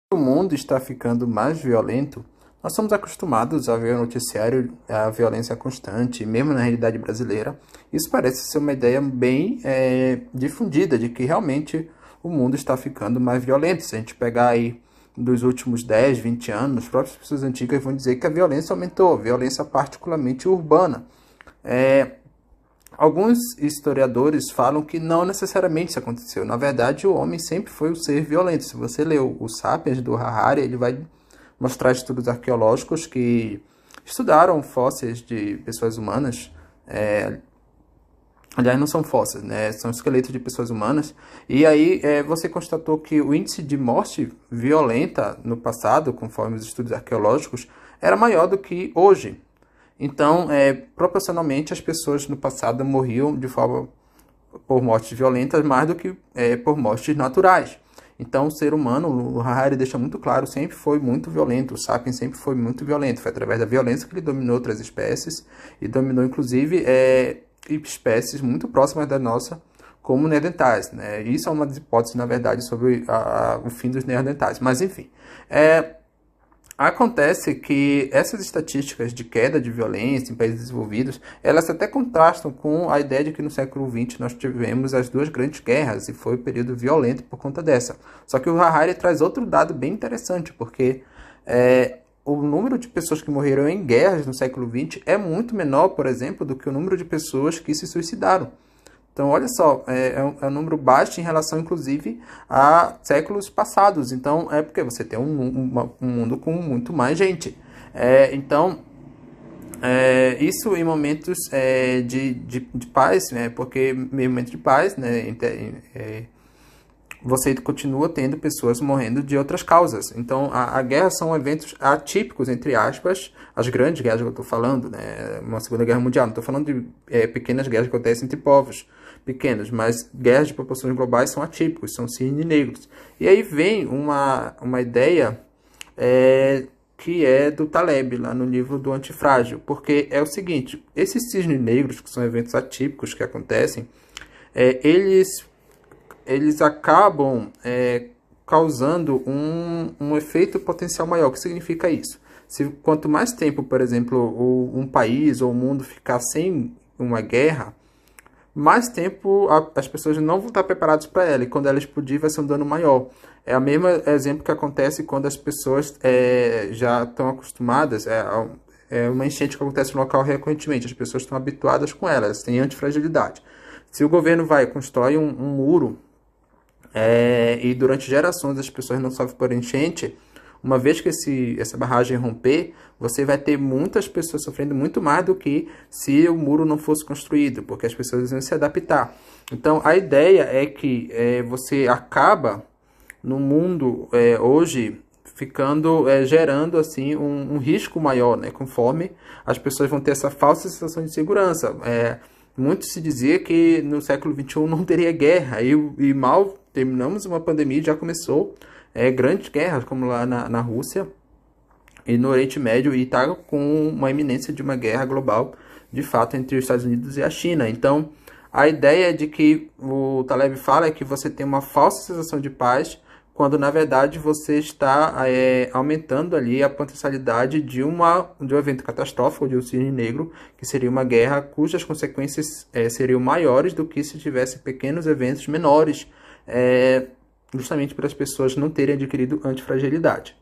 O mundo está ficando mais violento. Nós somos acostumados a ver no noticiário a violência constante, mesmo na realidade brasileira. Isso parece ser uma ideia bem difundida de que realmente o mundo está ficando mais violento. Se a gente pegar aí dos últimos 10, 20 anos, as próprias pessoas antigas vão dizer que a violência aumentou, a violência particularmente urbana. Alguns historiadores falam que não necessariamente isso aconteceu. Na verdade, o homem sempre foi um ser violento. Se você ler o Sapiens, do Harari, ele vai mostrar estudos arqueológicos que estudaram fósseis de pessoas humanas. Aliás, não são fósseis, né? São esqueletos de pessoas humanas. E aí você constatou que o índice de morte violenta no passado, conforme os estudos arqueológicos, era maior do que hoje. Então, proporcionalmente, as pessoas no passado morriam por mortes violentas mais do que por mortes naturais. Então, o ser humano, o Harari deixa muito claro, sempre foi muito violento. O Sapiens sempre foi muito violento. Foi através da violência que ele dominou outras espécies e dominou, inclusive, espécies muito próximas da nossa, como neandertais, né? Isso é uma das hipóteses, na verdade, sobre o fim dos neandertais. Mas, enfim, acontece que essas estatísticas de queda de violência em países desenvolvidos, elas até contrastam com a ideia de que no século XX nós tivemos as duas grandes guerras e foi um período violento por conta dessa. Só que o Harari traz outro dado bem interessante, porque o número de pessoas que morreram em guerras no século XX é muito menor, por exemplo, do que o número de pessoas que se suicidaram. Então, olha só, é um número baixo em relação, inclusive, a séculos passados. Então, é porque você tem um mundo com muito mais gente. Isso em momentos de paz, né? Porque em momentos de paz, né, você continua tendo pessoas morrendo de outras causas. Então, a guerra são eventos atípicos, entre aspas, as grandes guerras que eu estou falando, né? Uma Segunda Guerra Mundial. Não estou falando de pequenas guerras que acontecem entre povos pequenos, mas guerras de proporções globais são atípicos, são cisnes negros. E aí vem uma ideia que é do Taleb, lá no livro do Antifrágil, porque é o seguinte, esses cisnes negros, que são eventos atípicos que acontecem, eles acabam causando um efeito potencial maior. O que significa isso? Quanto mais tempo, por exemplo, um país ou o mundo ficar sem uma guerra, mais tempo as pessoas não vão estar preparadas para ela. E quando ela explodir, vai ser um dano maior. É o mesmo exemplo que acontece quando as pessoas já estão acostumadas. É uma enchente que acontece no local recorrentemente. As pessoas estão habituadas com ela, elas têm antifragilidade. Se o governo constrói um muro e durante gerações as pessoas não sofrem por enchente, uma vez que essa barragem romper, você vai ter muitas pessoas sofrendo muito mais do que se o muro não fosse construído, porque as pessoas vão se adaptar. Então, a ideia é que você acaba no mundo hoje gerando assim um risco maior, né? Conforme as pessoas vão ter essa falsa sensação de segurança. Muito se dizia que no século XXI não teria guerra, e mal terminamos uma pandemia, já começou grandes guerras, como lá na Rússia e no Oriente Médio, e está com uma iminência de uma guerra global, de fato, entre os Estados Unidos e a China. Então, a ideia de que o Taleb fala é que você tem uma falsa sensação de paz, quando na verdade você está aumentando ali a potencialidade de um evento catastrófico, de um cisne negro, que seria uma guerra cujas consequências seriam maiores do que se tivesse pequenos eventos menores, justamente para as pessoas não terem adquirido antifragilidade.